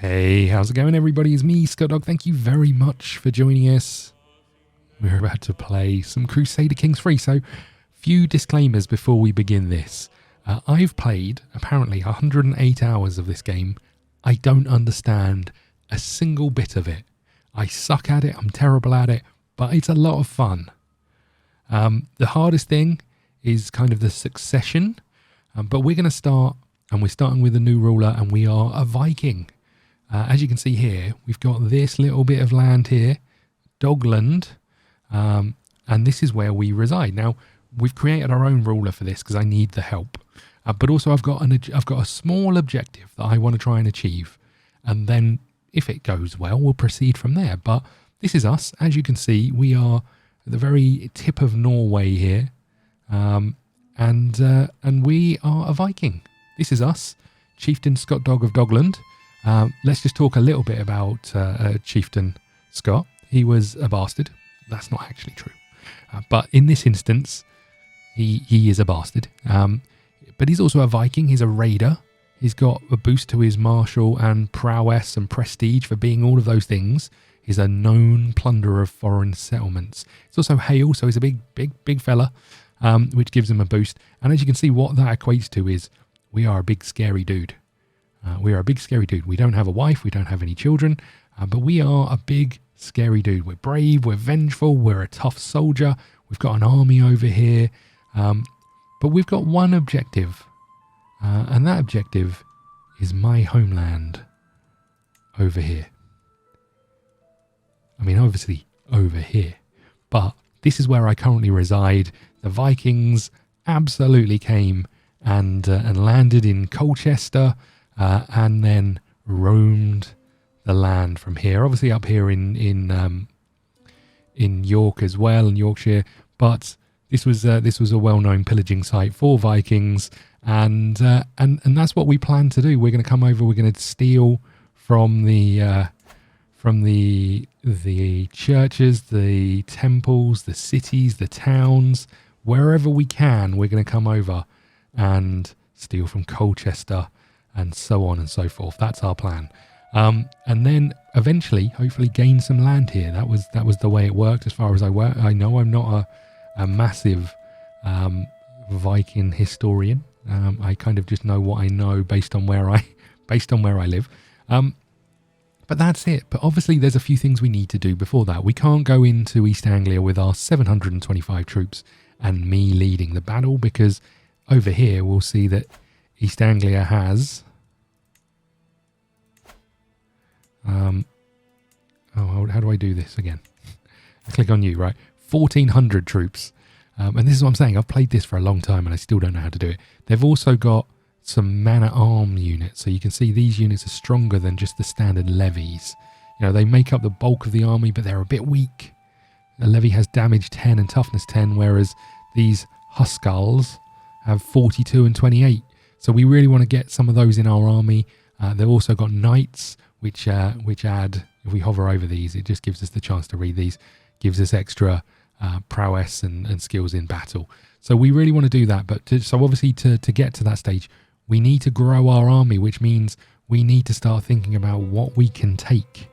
Hey, how's it going, everybody? It's me, ScottDog. Thank you very much for joining us. We're about to play some Crusader Kings III, so few disclaimers before we begin this. I've played, apparently, 108 hours of this game. I don't understand a single bit of it. I suck at it, I'm terrible at it, but it's a lot of fun. The hardest thing is kind of the succession, but we're going to start, and we're starting with a new ruler, and we are a Viking. As you can see here, we've got this little bit of land here, Dogland, and this is where we reside. Now, we've created our own ruler for this because I need the help, but also I've got a small objective that I want to try and achieve, and then if it goes well, we'll proceed from there. But this is us. As you can see, we are at the very tip of Norway here, and we are a Viking. This is us, Chieftain ScottDog of Dogland. Let's just talk a little bit about Chieftain Scott. He was a bastard. That's not actually true. But in this instance, he is a bastard. But he's also a Viking. He's a raider. He's got a boost to his martial and prowess and prestige for being all of those things. He's a known plunderer of foreign settlements. He's also hale, so he's a big fella, which gives him a boost. And as you can see, what that equates to is we are a big, scary dude. We are a big, scary dude. We don't have a wife. We don't have any children. But we are a big, scary dude. We're brave. We're vengeful. We're a tough soldier. We've got an army over here. But we've got one objective. And that objective is my homeland over here. I mean, obviously, over here. But this is where I currently reside. The Vikings absolutely came and landed in Colchester. And then roamed the land from here. Obviously up here in York as well, in Yorkshire. But this was a well-known pillaging site for Vikings, and that's what we plan to do. We're going to come over. We're going to steal from the churches, the temples, the cities, the towns, wherever we can. We're going to come over and steal from Colchester, and so on and so forth. That's our plan. And then eventually, hopefully, gain some land here. That was the way it worked as far as I know. I'm not a massive Viking historian. I kind of just know what I know based on where I live. But that's it. But obviously, there's a few things we need to do before that. We can't go into East Anglia with our 725 troops and me leading the battle, because over here we'll see that East Anglia has how do I do this again? Click on you, right? 1,400 troops. And this is what I'm saying. I've played this for a long time and I still don't know how to do it. They've also got some man-at-arm units. So you can see these units are stronger than just the standard levies. You know, they make up the bulk of the army, but they're a bit weak. A levy has damage 10 and toughness 10, whereas these Huskarls have 42 and 28. So we really want to get some of those in our army. They've also got knights, which add, if we hover over these, it just gives us the chance to read these, gives us extra prowess and skills in battle. So we really want to do that. But so obviously to get to that stage, we need to grow our army, which means we need to start thinking about what we can take.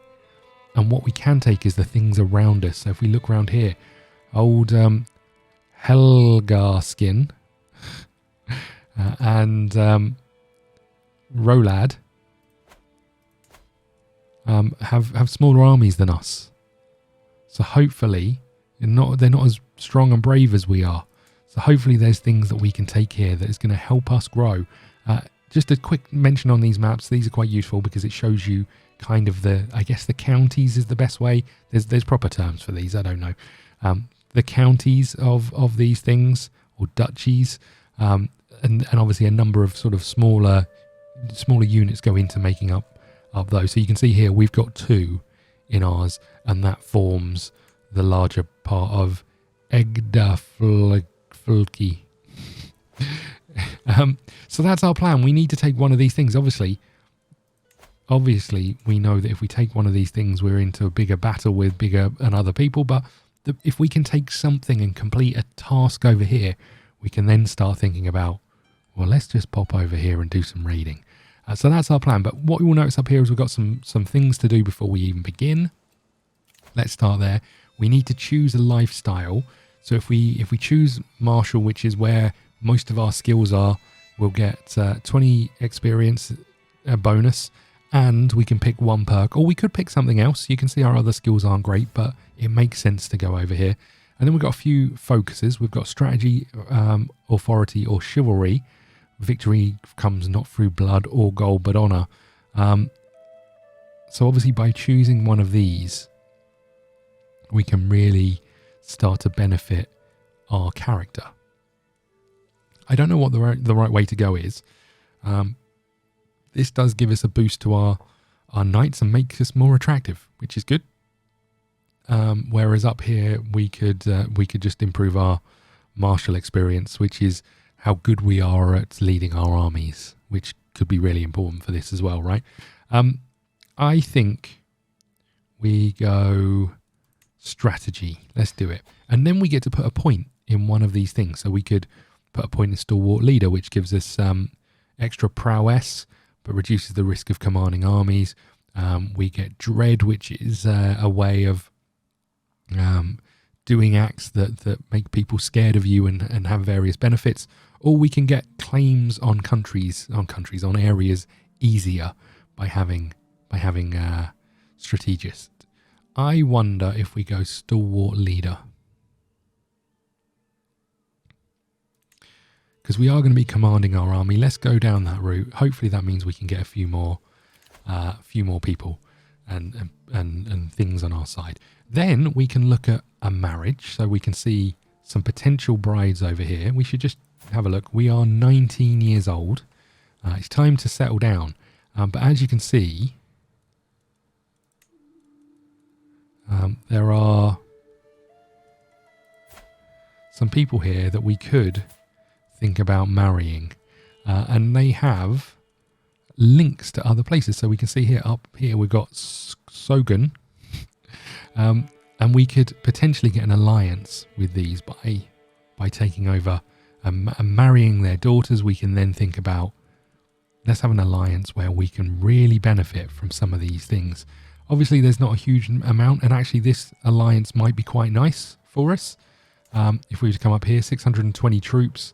And what we can take is the things around us. So if we look around here, old Helgar skin and Rolad have smaller armies than us. So hopefully they're not as strong and brave as we are. So hopefully there's things that we can take here that is going to help us grow. Just a quick mention on these maps. These are quite useful because it shows you kind of I guess the counties is the best way. There's proper terms for these. I don't know. The counties of these things, or duchies, and obviously a number of sort of smaller units go into making up those. So you can see here we've got 2 in ours, and that forms the larger part of Egdaflki. So that's our plan. We need to take one of these things. Obviously we know that if we take one of these things, we're into a bigger battle with bigger and other people. But if we can take something and complete a task over here, we can then start thinking about, well, let's just pop over here and do some raiding. So that's our plan. But what you will notice up here is we've got some things to do before we even begin. Let's start there. We need to choose a lifestyle. So if we choose martial, which is where most of our skills are, we'll get 20 experience bonus, and we can pick one perk, or we could pick something else. You can see our other skills aren't great, but it makes sense to go over here. And then we've got a few focuses. We've got strategy, authority, or chivalry. Victory comes not through blood or gold, but honor. So obviously by choosing one of these, we can really start to benefit our character. I don't know what the right way to go is. This does give us a boost to our knights and makes us more attractive, which is good. Whereas up here we could just improve our martial experience, which is how good we are at leading our armies, which could be really important for this as well, right? I think we go strategy. Let's do it. And then we get to put a point in one of these things. So we could put a point in stalwart leader, which gives us extra prowess, but reduces the risk of commanding armies. We get dread, which is a way of doing acts that make people scared of you and have various benefits. Or we can get claims on on areas easier by having strategist. I wonder if we go stalwart leader, because we are going to be commanding our army. Let's go down that route. Hopefully that means we can get a few more people and things on our side. Then we can look at a marriage, so we can see some potential brides over here. We should just have a look. We are 19 years old. It's time to settle down. But as you can see, there are some people here that we could think about marrying, and they have links to other places. So we can see here, up here we've got Sogan, and we could potentially get an alliance with these by taking over and marrying their daughters. We can then think about, let's have an alliance where we can really benefit from some of these things. Obviously there's not a huge amount, and actually this alliance might be quite nice for us. If we were to come up here, 620 troops.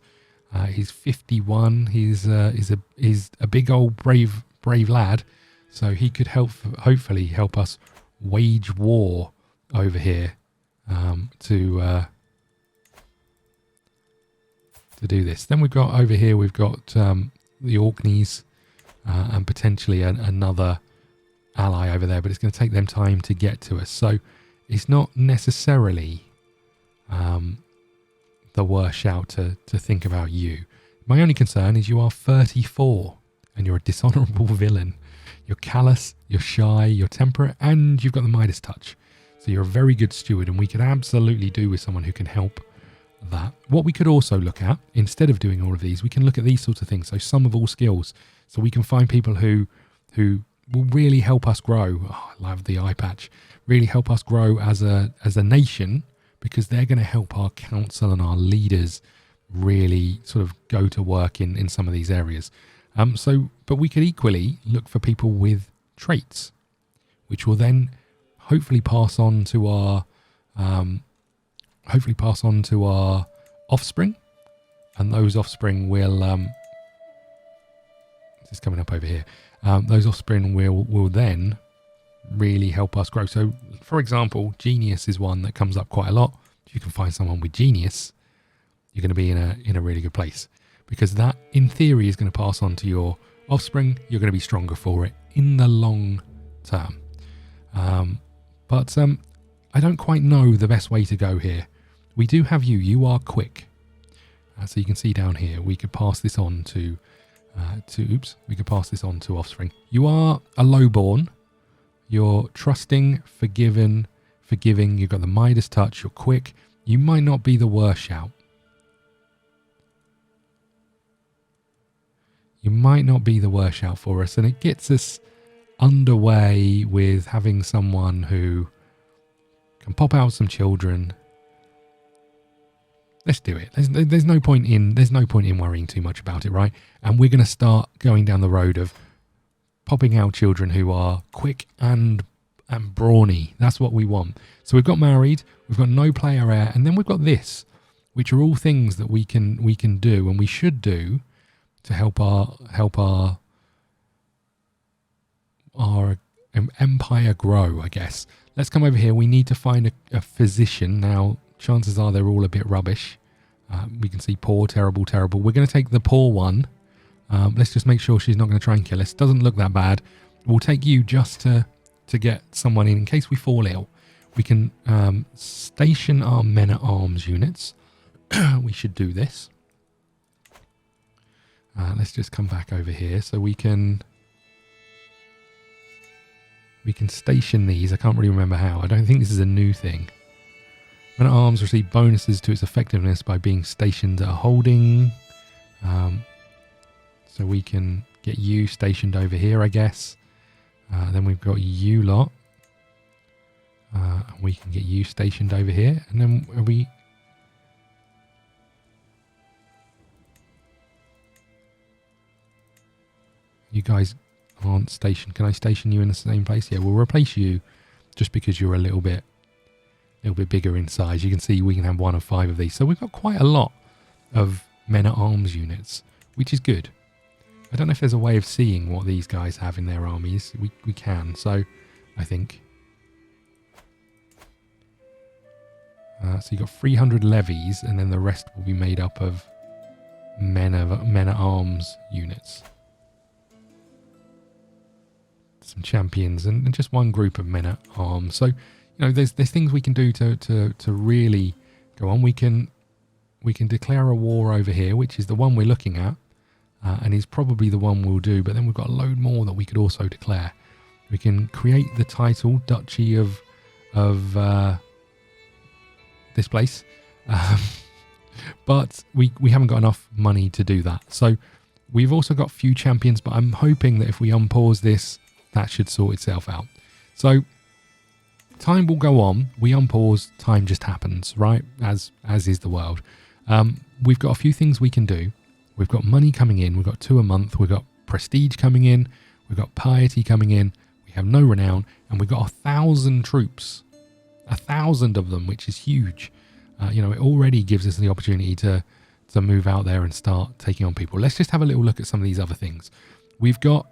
He's 51. He's a big old brave lad, so he could hopefully help us wage war over here to do this. Then we've got over here, we've got the Orkneys and potentially another ally over there, but it's going to take them time to get to us. So it's not necessarily the worst shout to think about you. My only concern is you are 34 and you're a dishonourable villain. You're callous, you're shy, you're temperate, and you've got the Midas touch. So you're a very good steward, and we could absolutely do with someone who can help that. What we could also look at, instead of doing all of these, we can look at these sorts of things. So sum of all skills. So we can find people who will really help us grow. Oh, I love the eye patch. Really help us grow as a nation, because they're going to help our council and our leaders really sort of go to work in some of these areas. But we could equally look for people with traits, which will then hopefully pass on to our offspring, and those offspring will this is coming up over here. Those offspring will then really help us grow. So, for example, genius is one that comes up quite a lot. If you can find someone with genius, you're going to be in a really good place, because that, in theory, is going to pass on to your offspring. You're going to be stronger for it in the long term. But I don't quite know the best way to go here. We do have you. You are quick. So you can see down here, we could pass this on to offspring. You are a lowborn. You're trusting, forgiving. You've got the Midas touch. You're quick. You might not be the worst shout. You might not be the worst shout for us, and it gets us underway with having someone who can pop out some children. Let's do it. There's no point in worrying too much about it, right? And we're going to start going down the road of popping out children who are quick and brawny. That's what we want. So we've got married, we've got no player heir, and then we've got this, which are all things that we can do and we should do to help our empire grow, I guess. Let's come over here. We need to find a physician. Now, chances are they're all a bit rubbish. We can see poor, terrible, terrible. We're going to take the poor one. Let's just make sure she's not going to try and kill us. Doesn't look that bad. We'll take you just to get someone in case we fall ill. We can station our men-at-arms units. We should do this. Let's just come back over here so we can station these. I can't really remember how. I don't think this is a new thing. Men-at-arms receive bonuses to its effectiveness by being stationed at a holding. So we can get you stationed over here, I guess. Then we've got you lot. We can get you stationed over here. And then are we... You guys aren't stationed. Can I station you in the same place? Yeah, we'll replace you just because you're a little bit bigger in size. You can see we can have 1 of 5 of these. So we've got quite a lot of men-at-arms units, which is good. I don't know if there's a way of seeing what these guys have in their armies. We can, so I think. So you've got 300 levies, and then the rest will be made up of men-at-arms units. Some champions and just one group of men-at-arms. So, you know, there's things we can do to really go on. We can declare a war over here, which is the one we're looking at. And is probably the one we'll do, but then we've got a load more that we could also declare. We can create the title Duchy of this place, but we haven't got enough money to do that. So we've also got few champions, but I'm hoping that if we unpause this, that should sort itself out. So time will go on. We unpause, time just happens, right? As is the world. We've got a few things we can do. We've got money coming in. We've got 2 a month. We've got prestige coming in. We've got piety coming in. We have no renown. And we've got 1,000 troops. 1,000 of them, which is huge. You know, it already gives us the opportunity to move out there and start taking on people. Let's just have a little look at some of these other things. We've got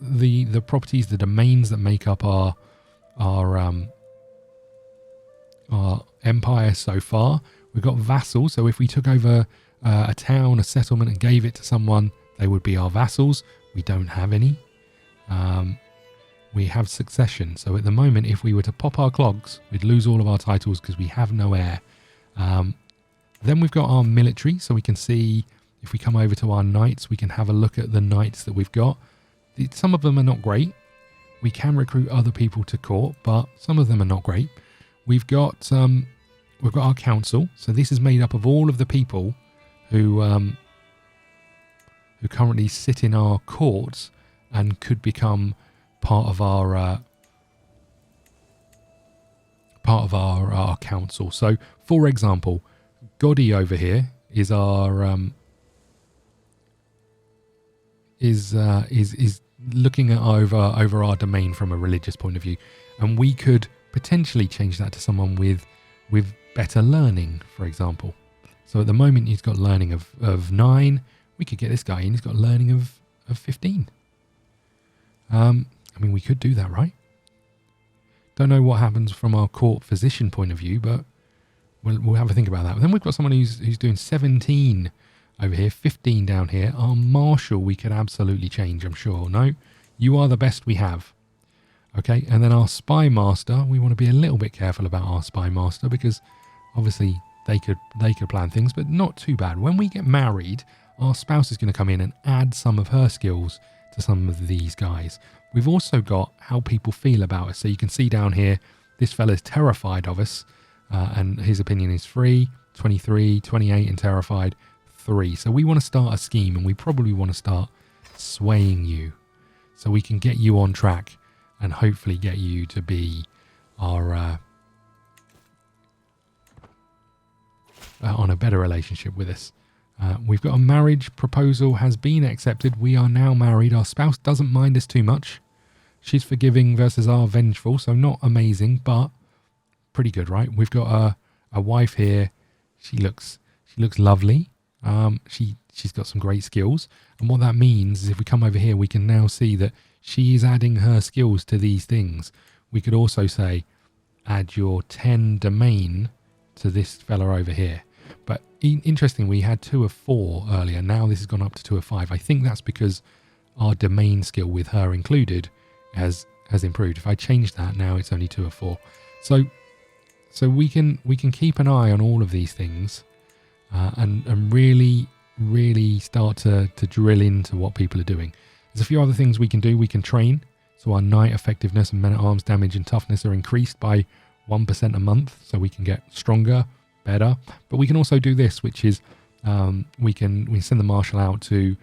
the properties, the domains that make up our empire so far. We've got vassals. So if we took over a town, a settlement, and gave it to someone, they would be our vassals. We don't have any. We have succession. So at the moment, if we were to pop our clogs, we'd lose all of our titles because we have no heir. Then we've got our military. So we can see, if we come over to our knights, we can have a look at the knights that we've got. Some of them are not great. We can recruit other people to court, but some of them are not great. We've got our council. So this is made up of all of the people who currently sit in our courts and could become part of our council. So, for example, Goddy over here is our is looking at over our domain from a religious point of view, and we could potentially change that to someone with better learning, for example. So at the moment he's got learning of 9. We could get this guy in. He's got learning of 15. I mean, we could do that, right? Don't know what happens from our court physician point of view, but we'll have a think about that. But then we've got someone who's doing 17 over here, 15 down here. Our marshal we could absolutely change, I'm sure. No, you are the best we have. Okay, and then our spy master, we want to be a little bit careful about our spy master because obviously they could plan things, but not too bad. When we get married, our spouse is going to come in and add some of her skills to some of these guys. We've also got how people feel about us. So you can see down here, this fella's terrified of us, and his opinion is 3, 23, 28, and terrified 3. So we want to start a scheme, and we probably want to start swaying you so we can get you on track and hopefully get you to be our on a better relationship with us. We've got a marriage proposal has been accepted. We are now married. Our spouse doesn't mind us too much. She's forgiving versus our vengeful, so not amazing, but pretty good, right? We've got a wife here. She looks lovely. She's got some great skills, and what that means is if we come over here, we can now see that she is adding her skills to these things. We could also say, add your 10 domain to this fella over here. But interesting, we had 2 of 4 earlier. Now this has gone up to 2 of 5. I think that's because our domain skill with her included has improved. If I change that, now it's only 2 of 4. So we can keep an eye on all of these things and really start to drill into what people are doing. There's a few other things we can do. We can train. So our knight effectiveness and men-at-arms damage and toughness are increased by 1% a month. So we can get stronger, better. But we can also do this, which is we can send the marshal out to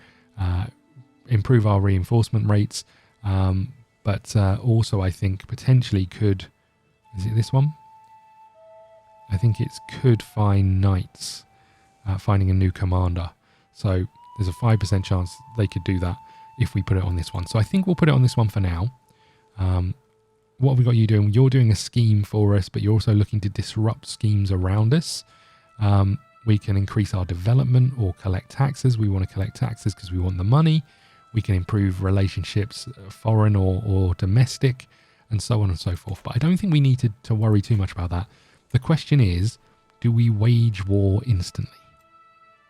improve our reinforcement rates. But also I think potentially could... Is it this one? I think it's could find knights finding a new commander. So there's a 5% chance they could do that if we put it on this one. So I think we'll put it on this one for now. What have we got you doing? You're doing a scheme for us, but you're also looking to disrupt schemes around us. We can increase our development or collect taxes. We want to collect taxes because we want the money. We can improve relationships, foreign or domestic, and so on and so forth. But I don't think we need to worry too much about that. The question is, do we wage war instantly?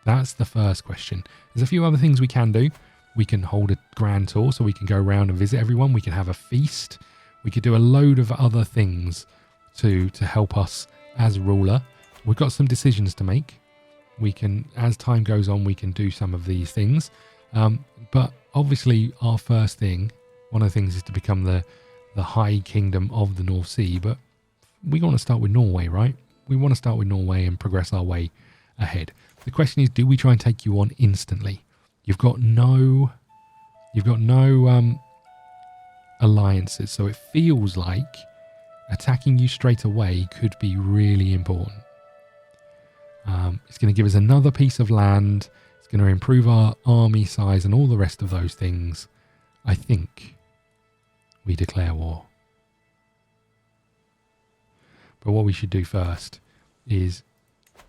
That's the first question. There's a few other things we can do. We can hold a grand tour so we can go around and visit everyone. We can have a feast. We could do a load of other things to help us as ruler. We've got some decisions to make. We can, as time goes on, we can do some of these things. But obviously our first thing, one of the things is to become the High Kingdom of the North Sea. But we want to start with Norway, right? We want to start with Norway and progress our way ahead. The question is, do we try and take you on instantly? You've got no alliances, so it feels like attacking you straight away could be really important. It's going to give us another piece of land. It's going to improve our army size and all the rest of those things. I think we declare war. But what we should do first is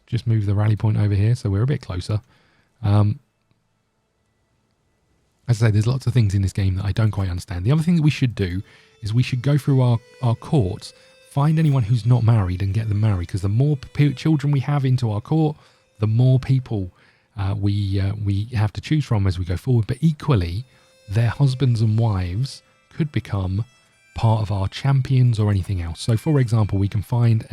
just move the rally point over here so we're a bit closer. As I say, there's lots of things in this game that I don't quite understand. The other thing that we should do is we should go through our courts, find anyone who's not married and get them married, because the more children we have into our court, the more people we have to choose from as we go forward. But equally, their husbands and wives could become part of our champions or anything else. So, for example, we can find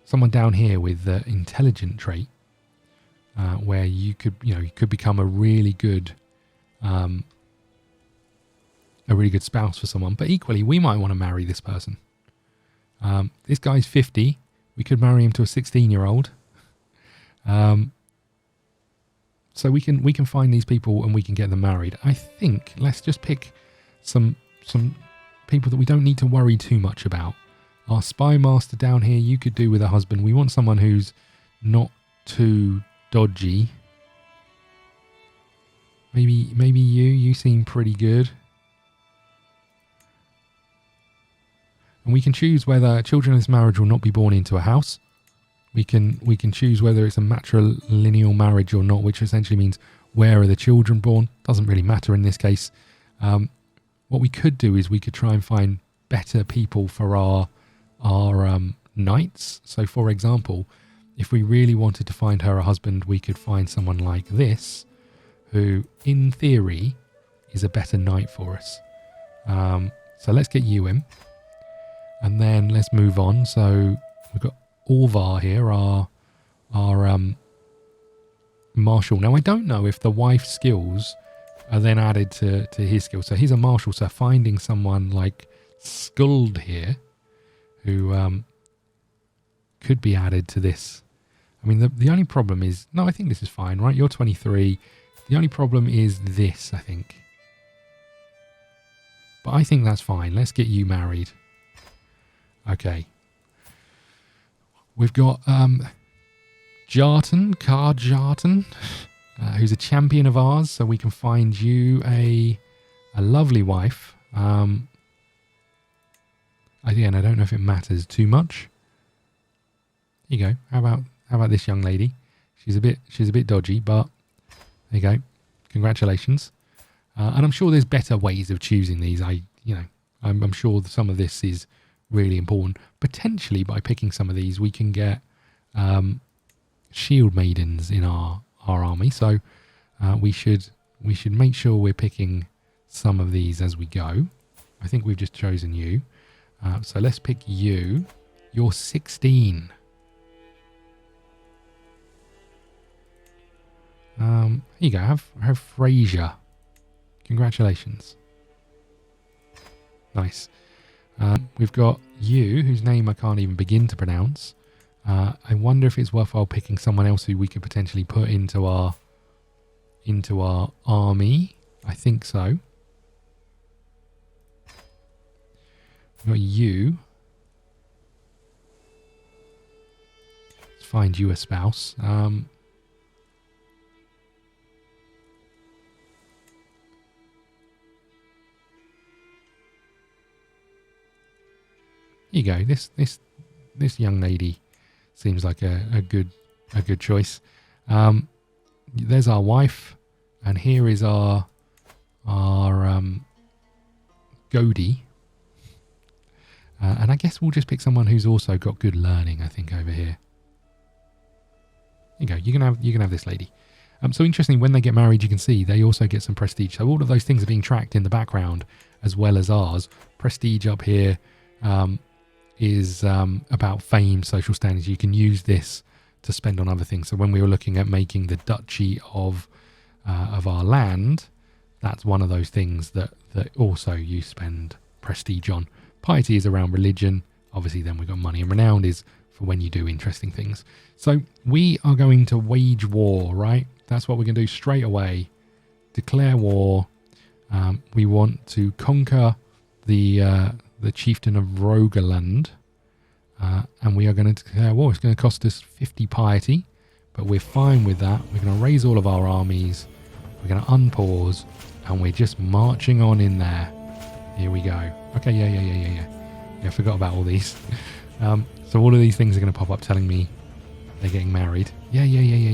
someone down here with the intelligent trait, where you could become a really good spouse for someone. But equally, we might want to marry this person. This guy's 50. We could marry him to a 16-year-old. So we can find these people and we can get them married. I think let's just pick some people that we don't need to worry too much about. Our spy master down here, you could do with a husband. We want someone who's not too dodgy. Maybe you seem pretty good. And we can choose whether children in this marriage will not be born into a house. We can choose whether it's a matrilineal marriage or not, which essentially means where are the children born. Doesn't really matter in this case. What we could do is we could try and find better people for our knights. So, for example, if we really wanted to find her a husband, we could find someone like this, who, in theory, is a better knight for us. So let's get you in. And then let's move on. So we've got Orvar here, our marshal. Now, I don't know if the wife's skills are then added to his skills. So he's a marshal, so finding someone like Skuld here, who could be added to this. I mean, the only problem is... No, I think this is fine, right? You're 23. The only problem is this, I think. But I think that's fine. Let's get you married. Okay. We've got Jarton, who's a champion of ours, so we can find you a lovely wife. Again, I don't know if it matters too much. Here you go. How about this young lady? She's a bit dodgy, but there you go. Congratulations. And I'm sure there's better ways of choosing these. I'm sure some of this is really important. Potentially, by picking some of these, we can get shield maidens in our army. So we should make sure we're picking some of these as we go. I think we've just chosen you. So let's pick you. You're 16. Here you go. Have Fraser. Congratulations. Nice. We've got you, whose name I can't even begin to pronounce. I wonder if it's worthwhile picking someone else who we could potentially put into our army. I think so. We've got you. Let's find you a spouse. Here you go. This young lady seems like a good choice. There's our wife, and here is our Goldie. And I guess we'll just pick someone who's also got good learning. I think over here. Here you go. You can have this lady. So interestingly, when they get married, you can see they also get some prestige. So all of those things are being tracked in the background as well as ours. Prestige up here. Is about fame, social standings. You can use this to spend on other things. So when we were looking at making the duchy of our land, that's one of those things that also you spend prestige on. Piety is around religion. Obviously, then we've got money, and renown is for when you do interesting things. So we are going to wage war, right? That's what we're going to do straight away. Declare war. We want to conquer the chieftain of Dogland, and we are going to declare war. It's going to cost us 50 piety, but we're fine with that. We're going to raise all of our armies. We're going to unpause, and we're just marching on in there. Here we go. Okay, yeah. I forgot about all these. So all of these things are going to pop up telling me they're getting married. Yeah.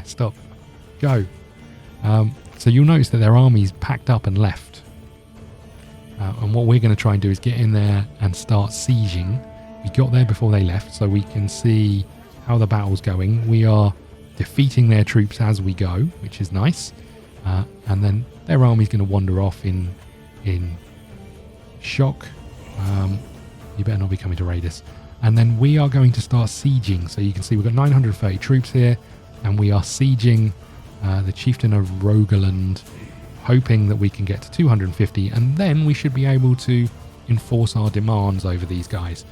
Stop. Go. So you'll notice that their army's packed up and left. And what we're going to try and do is get in there and start sieging. We got there before they left, so we can see how the battle's going. We are defeating their troops as we go, which is nice. And then their army's going to wander off in shock. You better not be coming to raid us. And then we are going to start sieging. So you can see we've got 930 troops here, and we are sieging the chieftain of Dogland, hoping that we can get to 250, and then we should be able to enforce our demands over these guys.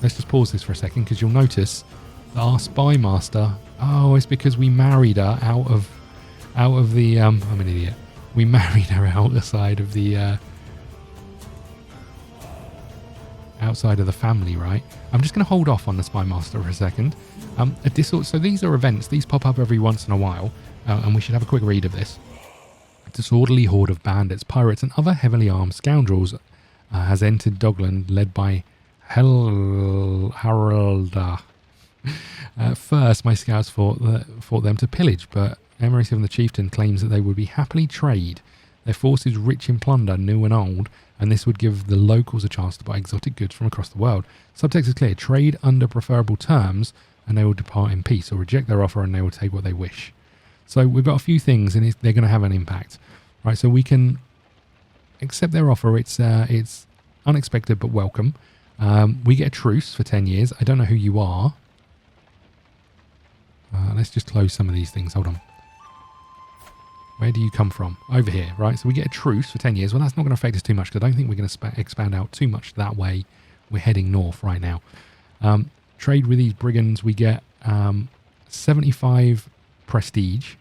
Let's just pause this for a second, because you'll notice that our spy master, it's because we married her out of the I'm an idiot. We married her outside of the outside of the family, right? I'm just going to hold off on the spy master for a second. So these are events. These pop up every once in a while, and we should have a quick read of this. A disorderly horde of bandits, pirates, and other heavily armed scoundrels has entered Dogland, led by Haralda. First, my scouts fought them to pillage, but Emery7 the chieftain claims that they would be happily trade. Their force is rich in plunder, new and old, and this would give the locals a chance to buy exotic goods from across the world. Subtext is clear: trade under preferable terms, and they will depart in peace, or reject their offer, and they will take what they wish. So we've got a few things, and they're going to have an impact, right? So we can accept their offer. It's unexpected but welcome. We get a truce for 10 years. I don't know who you are. Let's just close some of these things. Hold on. Where do you come from? Over here, right? So we get a truce for 10 years. Well, that's not going to affect us too much, because I don't think we're going to expand out too much that way. We're heading north right now. Trade with these brigands. We get 75 prestige,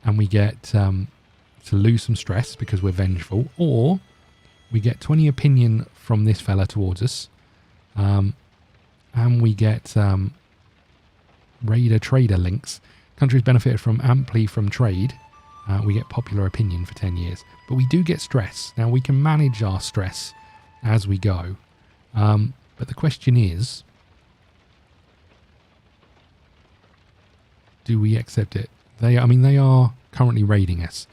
and we get to lose some stress because we're vengeful, or we get 20 opinion from this fella towards us, and and we get Raider Trader links. Countries benefited amply from trade. We get popular opinion for 10 years. But we do get stress. Now, we can manage our stress as we go. But the question is, do we accept it? They are currently raiding us.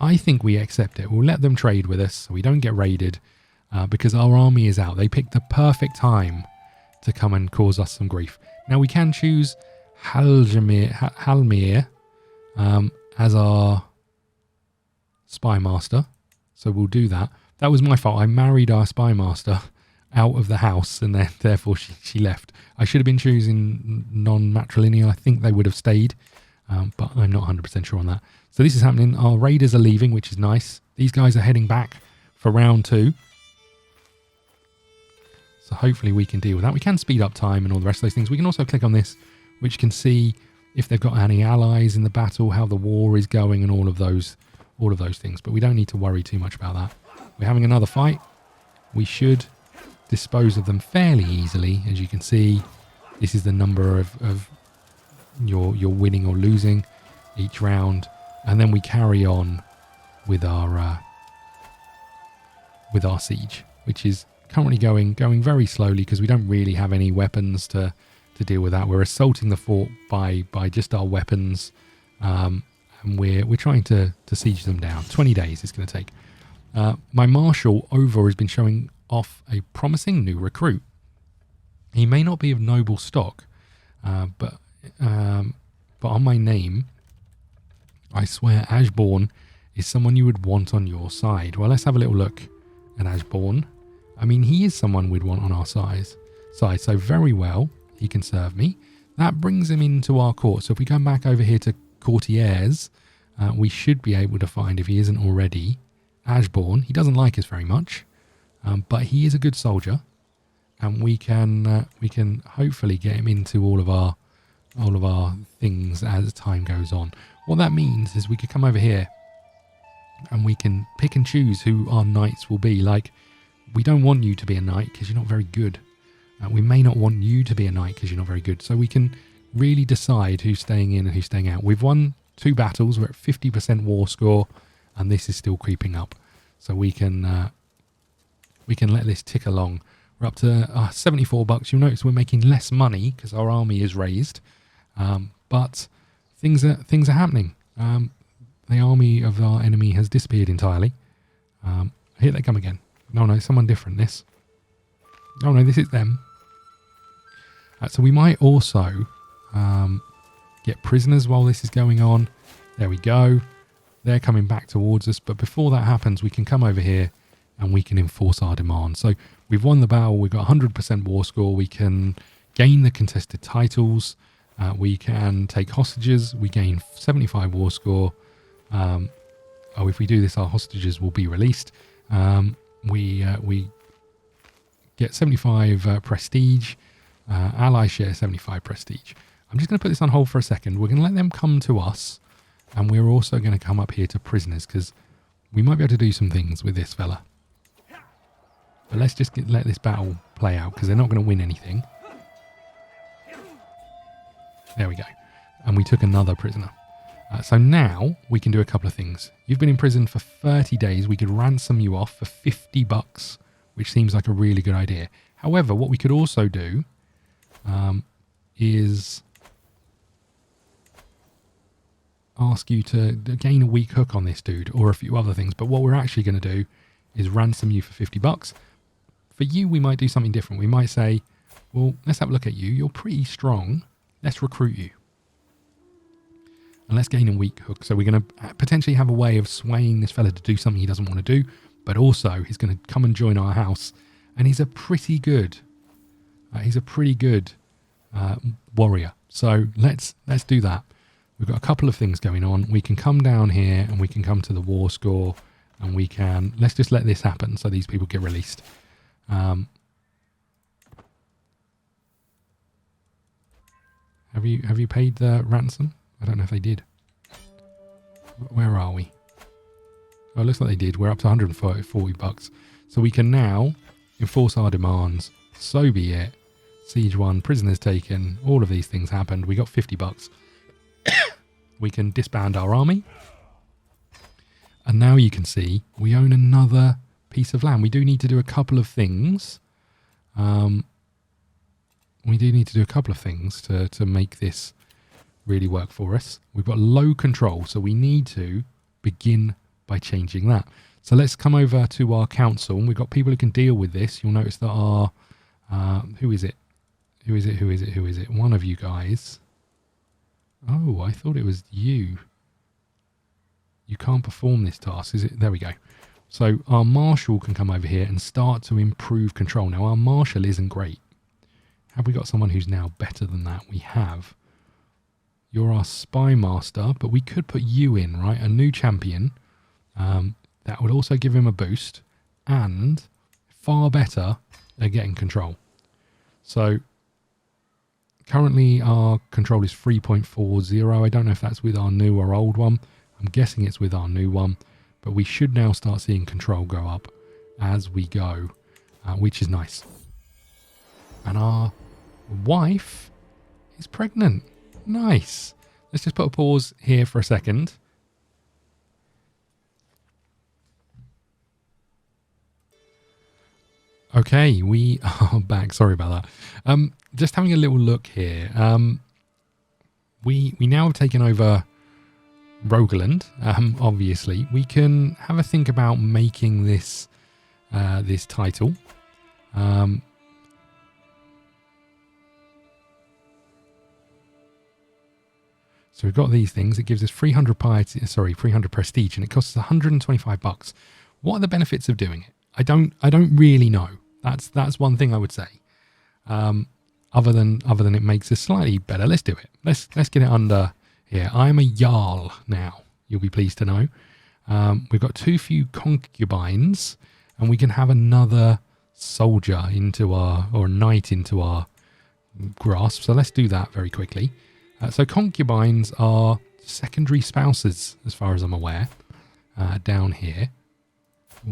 I think we accept it. We'll let them trade with us so we don't get raided because our army is out. They picked the perfect time to come and cause us some grief. Now, we can choose Halmir as our spy master. So we'll do that. That was my fault. I married our spy master out of the house and then therefore she left. I should have been choosing non-matrilineal. I think they would have stayed, but I'm not 100% sure on that. So this is happening. Our raiders are leaving, which is nice. These guys are heading back for round 2. So hopefully we can deal with that. We can speed up time and all the rest of those things. We can also click on this, which can see if they've got any allies in the battle, how the war is going and all of those things. But we don't need to worry too much about that. We're having another fight. We should dispose of them fairly easily. As you can see, this is the number of you're winning or losing each round, and then we carry on with our siege, which is currently going very slowly because we don't really have any weapons to deal with that. We're assaulting the fort by just our weapons, and we're trying to siege them down. 20 days it's going to take. My marshal over has been showing off a promising new recruit. He may not be of noble stock, but on my name, I swear Ashbourne is someone you would want on your side. Well, let's have a little look at Ashbourne. I mean, he is someone we'd want on our side. So very well, he can serve me. That brings him into our court. So if we come back over here to courtiers, we should be able to find, if he isn't already, Ashbourne. He doesn't like us very much, but he is a good soldier, and we can hopefully get him into all of our things as time goes on. What that means is we could come over here and we can pick and choose who our knights will be. Like, we don't want you to be a knight because you're not very good. We may not want you to be a knight because you're not very good. So we can really decide who's staying in and who's staying out. We've won 2 battles. We're at 50% war score, and this is still creeping up. So we can let this tick along. We're up to $74. You'll notice we're making less money because our army is raised, but things are happening. The army of our enemy has disappeared entirely. Here they come again. No, someone different. This. Oh no, this is them. So we might also get prisoners while this is going on. There we go. They're coming back towards us. But before that happens, we can come over here and we can enforce our demands. So we've won the battle. We've got 100% war score. We can gain the contested titles. We can take hostages. We gain 75 war score. If we do this, our hostages will be released. We get 75 prestige. Allies share 75 prestige. I'm just going to put this on hold for a second. We're going to let them come to us, and we're also going to come up here to prisoners because we might be able to do some things with this fella. But let's just let this battle play out because they're not going to win anything. There we go. And we took another prisoner. So now we can do a couple of things. You've been in prison for 30 days. We could ransom you off for $50, which seems like a really good idea. However, what we could also do is ask you to gain a weak hook on this dude or a few other things. But what we're actually going to do is ransom you for $50. For you, we might do something different. We might say, well, let's have a look at you. You're pretty strong. Let's recruit you. And let's gain a weak hook. So we're going to potentially have a way of swaying this fella to do something he doesn't want to do. But also, he's going to come and join our house. And he's a pretty good warrior. So let's do that. We've got a couple of things going on. We can come down here and we can come to the war score. And let's just let this happen so these people get released. Have you paid the ransom? I don't know if they did. Where are we? Oh, it looks like they did. We're up to $140. So we can now enforce our demands. So be it. Siege won, prisoners taken, all of these things happened. We got 50 bucks. We can disband our army. And now you can see we own another piece of land. We do need to do a couple of things. To make this really work for us. We've got low control, so we need to begin by changing that. So let's come over to our council. We've got people who can deal with this. You'll notice that our... who is it? One of you guys. Oh, I thought it was you. You can't perform this task, is it? There we go. So our marshal can come over here and start to improve control. Now, our marshal isn't great. Have we got someone who's now better than that? We have. You're our spy master, but we could put you in, right? A new champion. That would also give him a boost and far better at getting control. So currently our control is 3.40. I don't know if that's with our new or old one. I'm guessing it's with our new one, but we should now start seeing control go up as we go, which is nice. And our wife is pregnant. Nice. Let's just put a pause here for a second. Okay, we are back. Sorry about that. Just having a little look here. We now have taken over Dogland. Obviously, we can have a think about making this this title. So we've got these things. It gives us 300 prestige, and it costs us 125 bucks. What are the benefits of doing it? I don't really know. That's one thing I would say. Other than it makes us slightly better. Let's do it. Let's get it under here. I'm a Jarl now. You'll be pleased to know. We've got too few concubines, and we can have another soldier or knight into our grasp. So let's do that very quickly. So concubines are secondary spouses, as far as I'm aware, down here.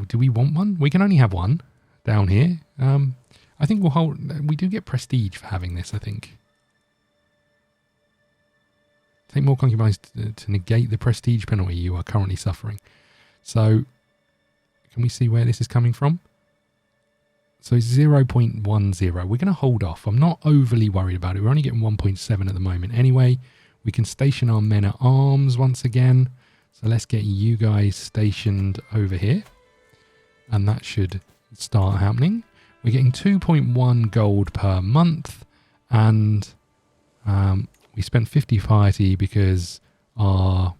Do we want one? We can only have one down here. I think we do get prestige for having this, I think. Take more concubines to negate the prestige penalty you are currently suffering. So, can we see where this is coming from? So it's 0.10. We're going to hold off. I'm not overly worried about it. We're only getting 1.7 at the moment. Anyway, we can station our men at arms once again. So let's get you guys stationed over here. And that should start happening. We're getting 2.1 gold per month. And we spent 50 piety because our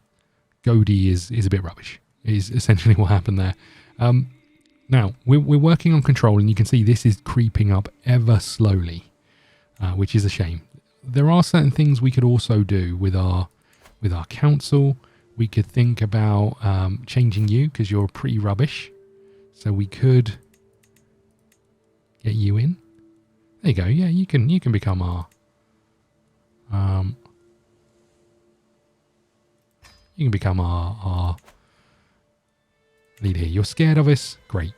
Goldie is a bit rubbish. Is essentially what happened there. Now, we're working on control, and you can see this is creeping up ever slowly, which is a shame. There are certain things we could also do with our council. We could think about changing you because you're pretty rubbish. So we could get you in. There you go. Yeah, you can become our lead here. You're scared of us? Great.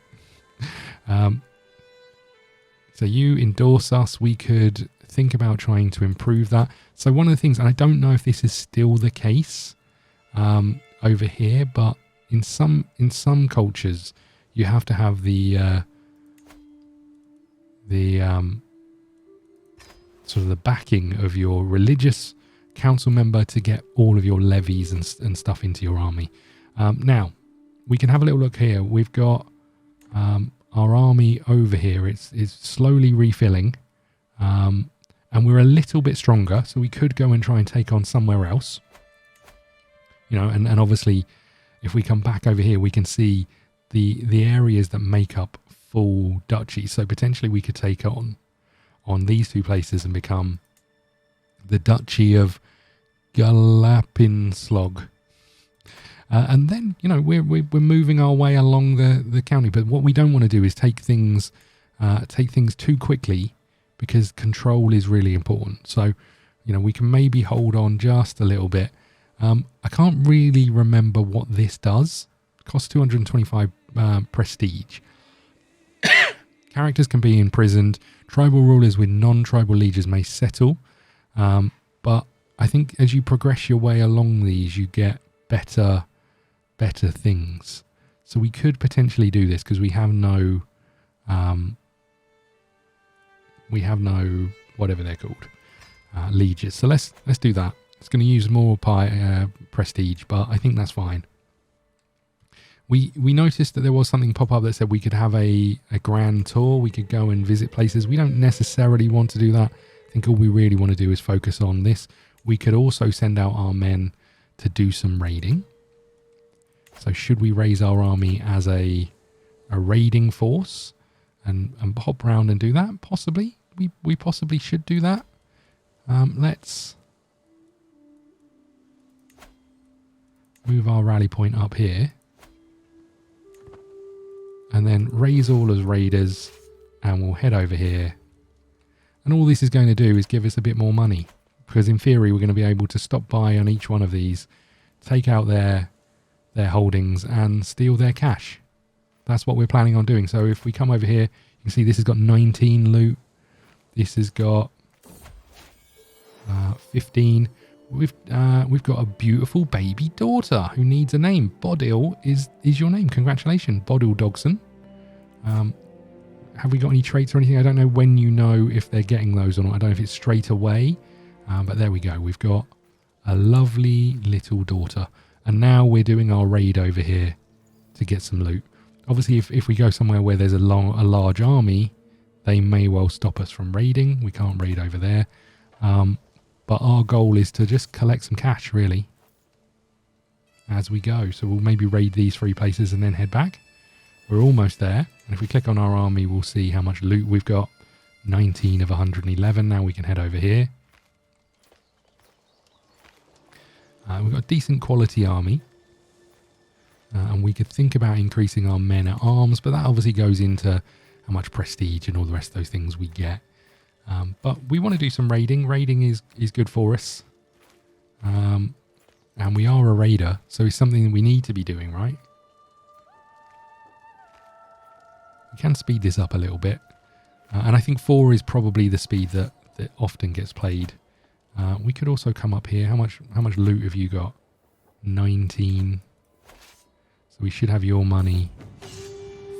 So you endorse us. We could think about trying to improve that. So one of the things, and I don't know if this is still the case over here, but in some cultures, you have to have the sort of the backing of your religious council member to get all of your levies and stuff into your army. Now, we can have a little look here. We've got our army over here. It's slowly refilling. And we're a little bit stronger, so we could go and try and take on somewhere else. You know, and obviously, if we come back over here, we can see the areas that make up full duchy. So potentially we could take on these two places and become the Duchy of Galapinslog. And then, you know, we're moving our way along the county. But what we don't want to do is take things too quickly, because control is really important. So, you know, we can maybe hold on just a little bit. I can't really remember what this does. It costs 225 prestige. Characters can be imprisoned. Tribal rulers with non-tribal lieges may settle. But I think as you progress your way along these, you get better things. So we could potentially do this because we have no whatever they're called, lieges. So let's do that. It's going to use more prestige, but I think that's fine. We noticed that there was something pop up that said we could have a grand tour. We could go and visit places. We don't necessarily want to do that. I think all we really want to do is focus on this. We could also send out our men to do some raiding. So should we raise our army as a raiding force and hop around and do that? Possibly. We possibly should do that. Let's move our rally point up here. And then raise all as raiders, and we'll head over here. And all this is going to do is give us a bit more money, because in theory we're going to be able to stop by on each one of these, take out their holdings and steal their cash. That's what we're planning on doing. So if we come over here, you can see this has got 19 loot. This has got 15. We've got a beautiful baby daughter who needs a name. Bodil is your name. Congratulations, Bodil Dogson. Have we got any traits or anything? I don't know when you know if they're getting those or not. I don't know if it's straight away. But there we go. We've got a lovely little daughter. And now we're doing our raid over here to get some loot. Obviously, if we go somewhere where there's a large army, they may well stop us from raiding. We can't raid over there. But our goal is to just collect some cash, really, as we go. So we'll maybe raid these 3 places and then head back. We're almost there. And if we click on our army, we'll see how much loot we've got. 19 of 111. Now we can head over here. We've got a decent quality army. And we could think about increasing our men at arms. But that obviously goes into how much prestige and all the rest of those things we get. But we want to do some raiding. Raiding is good for us. And we are a raider, so it's something that we need to be doing, right? We can speed this up a little bit. And I think 4 is probably the speed that often gets played. We could also come up here. How much loot have you got? 19. So we should have your money.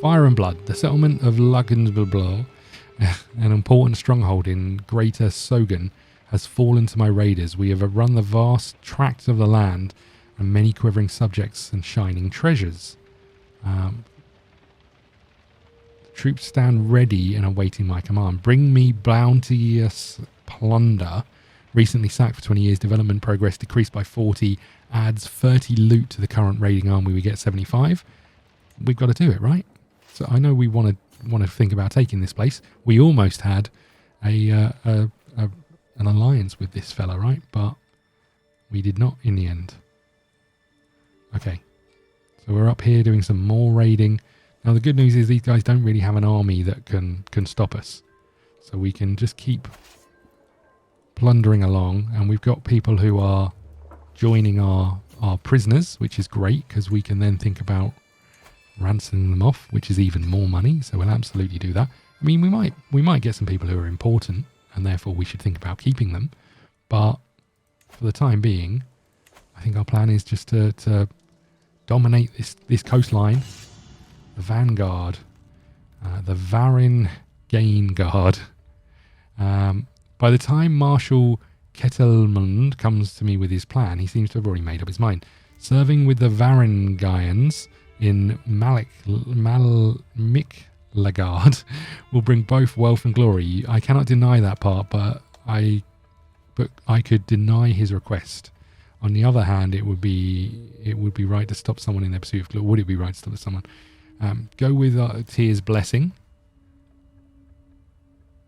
Fire and Blood. The settlement of Lugensblow, an important stronghold in Greater Sogan, has fallen to my raiders. We have run the vast tracts of the land and many quivering subjects and shining treasures. Troops stand ready and awaiting my command. Bring me bounteous plunder. Recently sacked for 20 years. Development progress decreased by 40. Adds 30 loot to the current raiding army. We get 75. We've got to do it, right? So I know we want to think about taking this place. We almost had an alliance with this fella, right? But we did not in the end. Okay, so we're up here doing some more raiding. Now the good news is these guys don't really have an army that can stop us, so we can just keep plundering along. And we've got people who are joining our prisoners, which is great because we can then think about ransoming them off, which is even more money. So we'll absolutely do that. I mean, we might get some people who are important, and therefore we should think about keeping them. But for the time being, I think our plan is just to dominate this coastline. The Vanguard, the Varin Gain Guard. By the time Marshal Ketelmund comes to me with his plan, he seems to have already made up his mind. Serving with the Varangians in Miklagard will bring both wealth and glory. I cannot deny that part, but I could deny his request. On the other hand, it would be right to stop someone in their pursuit of glory. Would it be right to stop someone? Go with Tyr's blessing.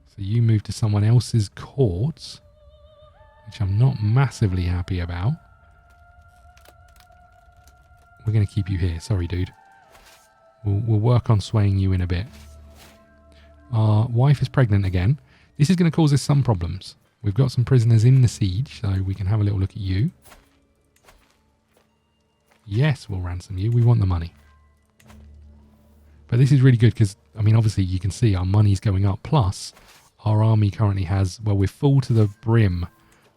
So you move to someone else's court, which I'm not massively happy about. We're going to keep you here. Sorry, dude. We'll work on swaying you in a bit. Our wife is pregnant again. This is going to cause us some problems. We've got some prisoners in the siege, so we can have a little look at you. Yes, we'll ransom you. We want the money. But this is really good because, I mean, obviously you can see our money's going up. Plus, our army currently has, well, we're full to the brim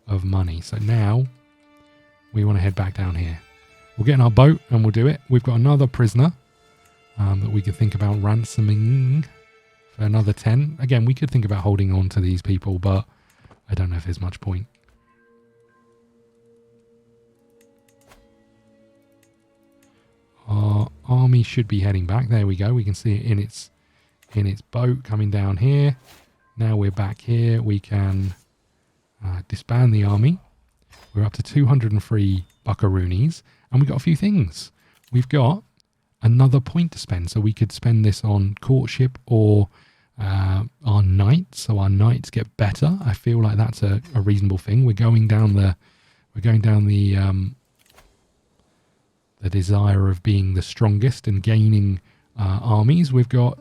of money. So now we want to head back down here. We'll get in our boat and we'll do it. We've got another prisoner that we could think about ransoming for another 10. Again, we could think about holding on to these people, but I don't know if there's much point. Our army should be heading back. There we go. We can see it in its boat coming down here. Now we're back here. We can disband the army. We're up to 203 buckaroonies, and we've got a few things. We've got another point to spend, so we could spend this on courtship or our knights, so our knights get better. I feel like that's a reasonable thing. We're going down the desire of being the strongest and gaining armies. We've got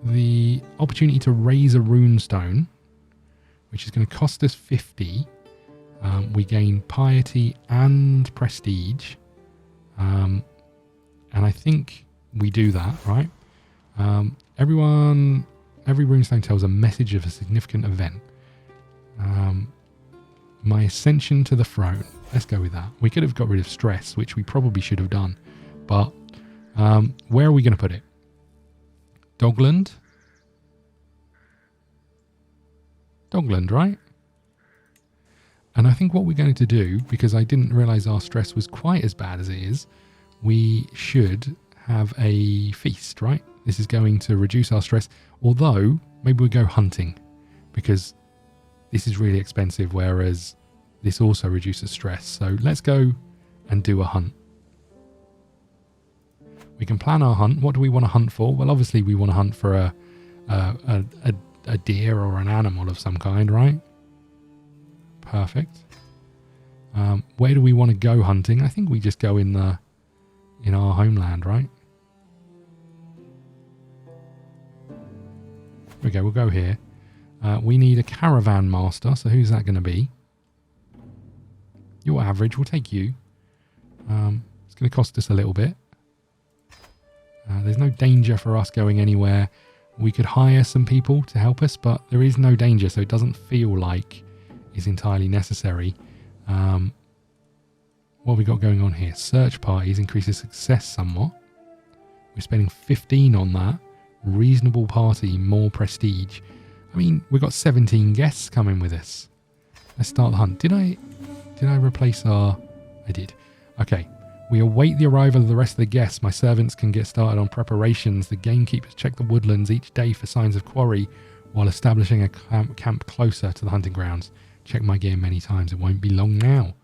the opportunity to raise a runestone, which is going to cost us 50. We gain piety and prestige, and I think we do that, right? Every runestone tells a message of a significant event. My ascension to the throne. Let's go with that. We could have got rid of stress, which we probably should have done. But where are we going to put it? Dogland? Dogland, right? And I think what we're going to do, because I didn't realise our stress was quite as bad as it is, we should have a feast, right? This is going to reduce our stress. Although, maybe we go hunting, because this is really expensive, whereas this also reduces stress. So let's go and do a hunt. We can plan our hunt. What do we want to hunt for? Well, obviously we want to hunt for a deer or an animal of some kind, right? Perfect. Where do we want to go hunting? I think we just go in our homeland, right? Okay, we'll go here. We need a caravan master, so who's that going to be? You're average, we'll take you. It's going to cost us a little bit. There's no danger for us going anywhere. We could hire some people to help us, but there is no danger, so it doesn't feel like it's entirely necessary. What have we got going on here? Search parties increases success somewhat. We're spending 15 on that. Reasonable party, more prestige. I mean, we've got 17 guests coming with us. Let's start the hunt. Did I replace our... I did. Okay. We await the arrival of the rest of the guests. My servants can get started on preparations. The gamekeepers check the woodlands each day for signs of quarry while establishing a camp closer to the hunting grounds. Check my gear many times. It won't be long now.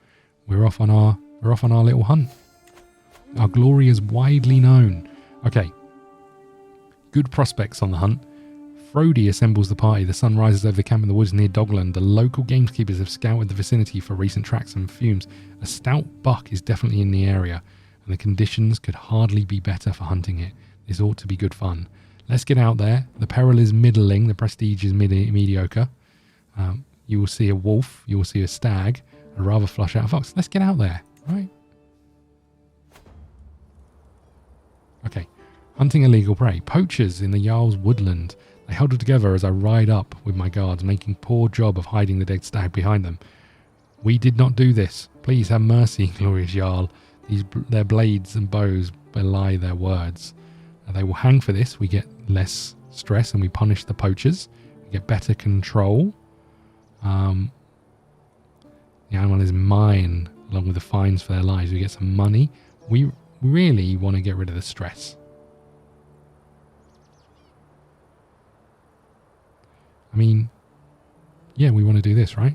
We're off on our little hunt. Our glory is widely known. Okay. Good prospects on the hunt. Frody assembles the party. The sun rises over the camp in the woods near Dogland. The local gamekeepers have scouted the vicinity for recent tracks and fumes. A stout buck is definitely in the area, and the conditions could hardly be better for hunting it. This ought to be good fun. Let's get out there. The peril is middling. The prestige is mediocre. You will see a wolf. You will see a stag. I'd rather flush out a fox. Let's get out there, right? Okay. Hunting illegal prey. Poachers in the Jarl's woodland. They huddle together as I ride up with my guards, making poor job of hiding the dead stag behind them. We did not do this. Please have mercy, glorious Jarl. Their blades and bows belie their words. They will hang for this. We get less stress and we punish the poachers. We get better control. The animal is mine, along with the fines for their lives. We get some money. We really want to get rid of the stress. I mean, yeah, we want to do this, right?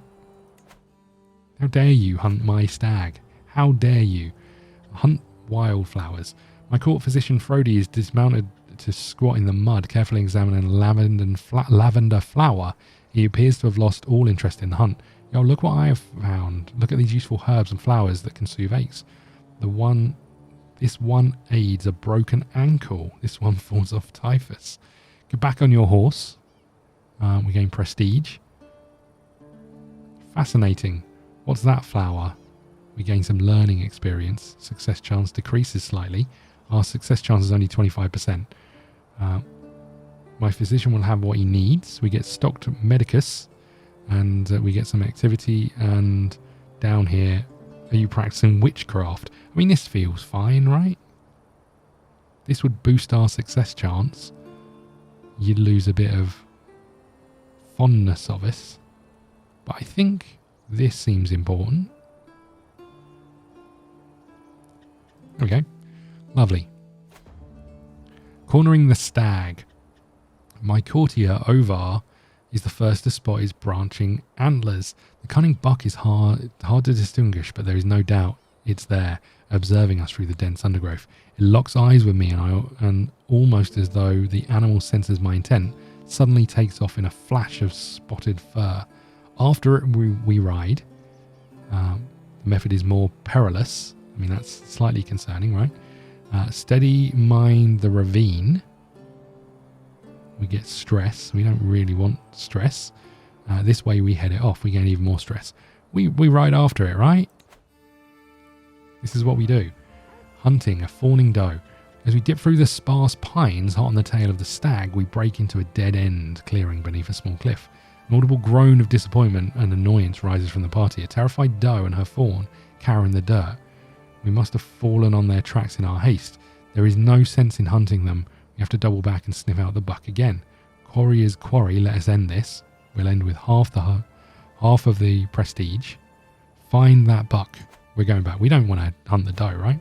How dare you hunt my stag? How dare you hunt wildflowers? My court physician Frody is dismounted to squat in the mud, carefully examining a lavender flower. He appears to have lost all interest in the hunt. Yo, look what I have found. Look at these useful herbs and flowers that can soothe aches. This one aids a broken ankle. This one falls off typhus. Get back on your horse. We gain prestige. Fascinating. What's that flower? We gain some learning experience. Success chance decreases slightly. Our success chance is only 25%. My physician will have what he needs. We get stocked medicus, and we get some activity. And down here, are you practicing witchcraft? I mean, this feels fine, right? This would boost our success chance. You'd lose a bit of fondness of us. But I think this seems important. Okay, lovely. Cornering the stag. My courtier, Ovar, is the first to spot his branching antlers. The cunning buck is hard to distinguish, but there is no doubt it's there, observing us through the dense undergrowth. It locks eyes with me, and almost as though the animal senses my intent, suddenly takes off in a flash of spotted fur. After it, we ride. The method is more perilous. I mean, that's slightly concerning, right? Steady mind the ravine. We get stress. We don't really want stress. This way we head it off. We gain even more stress. We ride after it, right? This is what we do. Hunting a fawning doe. As we dip through the sparse pines hot on the tail of the stag, we break into a dead-end clearing beneath a small cliff. An audible groan of disappointment and annoyance rises from the party. A terrified doe and her fawn cower in the dirt. We must have fallen on their tracks in our haste. There is no sense in hunting them. We have to double back and sniff out the buck again. Quarry is quarry. Let us end this. We'll end with half of the prestige. Find that buck. We're going back. We don't want to hunt the doe, right?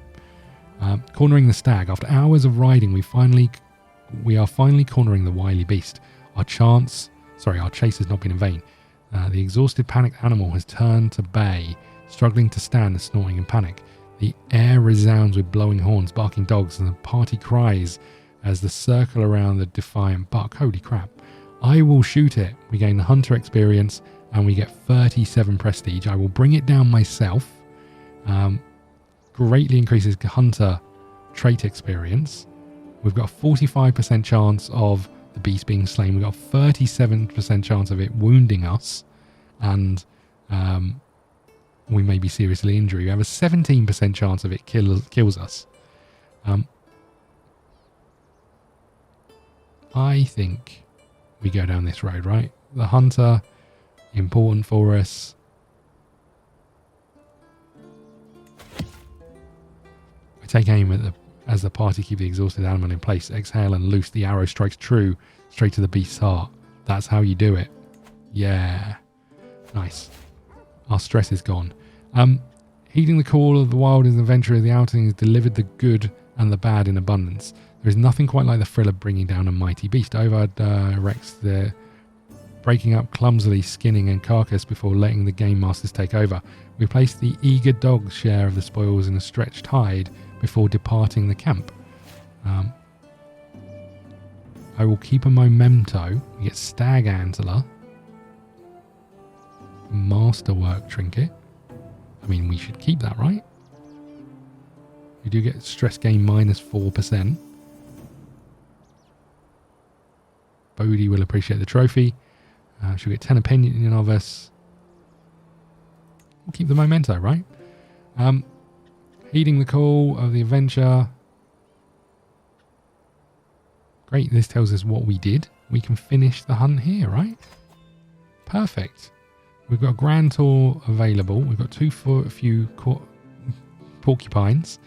Cornering the stag. After hours of riding, we are finally cornering the wily beast. Our chase has not been in vain. The exhausted, panicked animal has turned to bay, struggling to stand and snorting in panic. The air resounds with blowing horns, barking dogs, and the party cries as the circle around the defiant buck. Holy crap. I will shoot it. We gain the hunter experience and we get 37 prestige. I will bring it down myself. Greatly increases hunter trait experience. We've got a 45% chance of the beast being slain. We've got a 37% chance of it wounding us. And we may be seriously injured. We have a 17% chance of it kills us. I think we go down this road, right? The hunter, important for us. We take aim as the party keep the exhausted animal in place. Exhale and loose. The arrow strikes true, straight to the beast's heart. That's how you do it. Yeah. Nice. Our stress is gone. Heeding the call of the wild and adventurer, the outing has delivered the good and the bad in abundance. There is nothing quite like the thrill of bringing down a mighty beast. Over directs the breaking up clumsily, skinning and carcass before letting the game masters take over. We place the eager dog's share of the spoils in a stretched hide before departing the camp. I will keep a memento. We get stag antler. Masterwork trinket. I mean, we should keep that, right? We do get stress gain minus 4%. Bodhi will appreciate the trophy. She'll get 10 opinion of us. We'll keep the memento, right? Heeding the call of the adventure. Great, this tells us what we did. We can finish the hunt here, right? Perfect. We've got a grand tour available. We've got a few porcupines.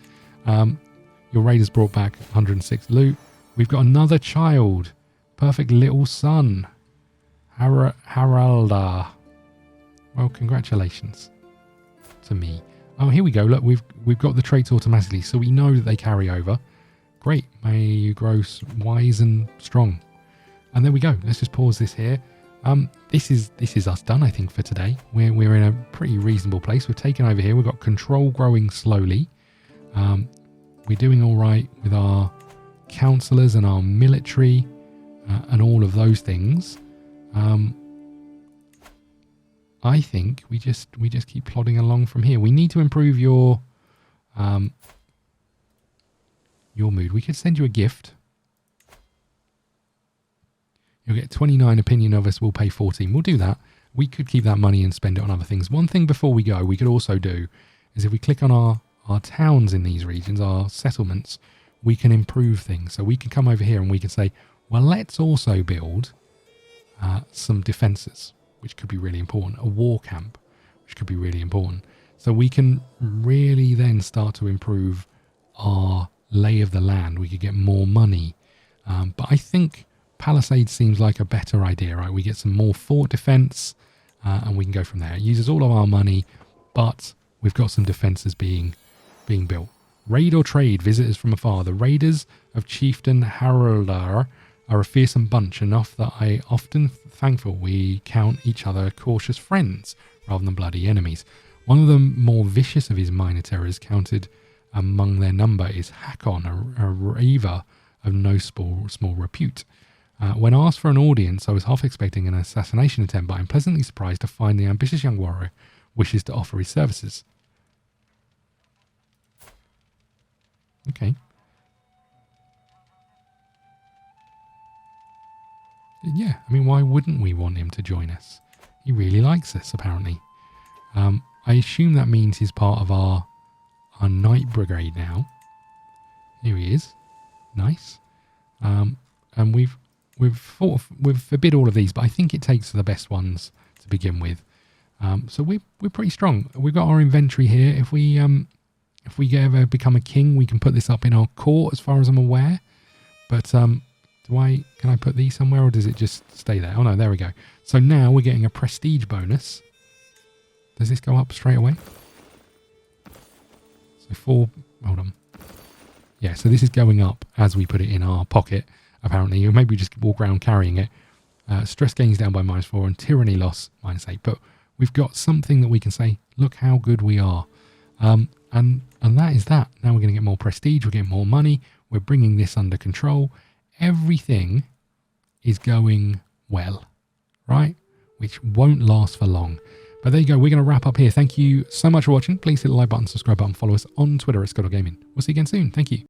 Your raiders brought back 106 loot. We've got another child. Perfect little son. Haralda. Well, congratulations to me. Oh, here we go. Look, we've got the traits automatically, so we know that they carry over. Great. May you grow wise and strong. And there we go. Let's just pause this here. This is us done, I think, for today. We're in a pretty reasonable place. We've taken over here. We've got control growing slowly. We're doing all right with our counselors and our military and all of those things. I think we just keep plodding along from here. We need to improve your mood. We could send you a gift. You'll get 29 opinion of us. We'll pay 14. We'll do that. We could keep that money and spend it on other things. One thing before we go, we could also do is if we click on our towns in these regions, our settlements, we can improve things. So we can come over here and we can say, well, let's also build some defenses, which could be really important. A war camp, which could be really important. So we can really then start to improve our lay of the land. We could get more money. But I think Palisade seems like a better idea, right? We get some more fort defense and we can go from there. It uses all of our money, but we've got some defenses being built. Raid or trade, visitors from afar. The raiders of Chieftain Haroldar are a fearsome bunch, enough that I often thankful we count each other cautious friends rather than bloody enemies. One of the more vicious of his minor terrors counted among their number is Hakon, a raver of no small repute. When asked for an audience, I was half expecting an assassination attempt, but I'm pleasantly surprised to find the ambitious young warrior wishes to offer his services. Okay. Yeah, I mean, why wouldn't we want him to join us? He really likes us, apparently. I assume that means he's part of our knight brigade now. Here he is. Nice. And we've forbid all of these, but I think it takes the best ones to begin with. So we're pretty strong. We've got our inventory here. If we ever become a king, we can put this up in our court, as far as I'm aware. But can I put these somewhere, or does it just stay there? Oh no, there we go. So now we're getting a prestige bonus. Does this go up straight away? So hold on. Yeah, so this is going up as we put it in our pocket, apparently. Or maybe we just walk around carrying it. Stress gains down by -4 and tyranny loss -8. But we've got something that we can say, look how good we are. And that is that. Now we're going to get more prestige. We're getting more money. We're bringing this under control. Everything is going well, right? Which won't last for long. But there you go. We're going to wrap up here. Thank you so much for watching. Please hit the like button, subscribe button, follow us on Twitter at ScottDogGaming. We'll see you again soon. Thank you.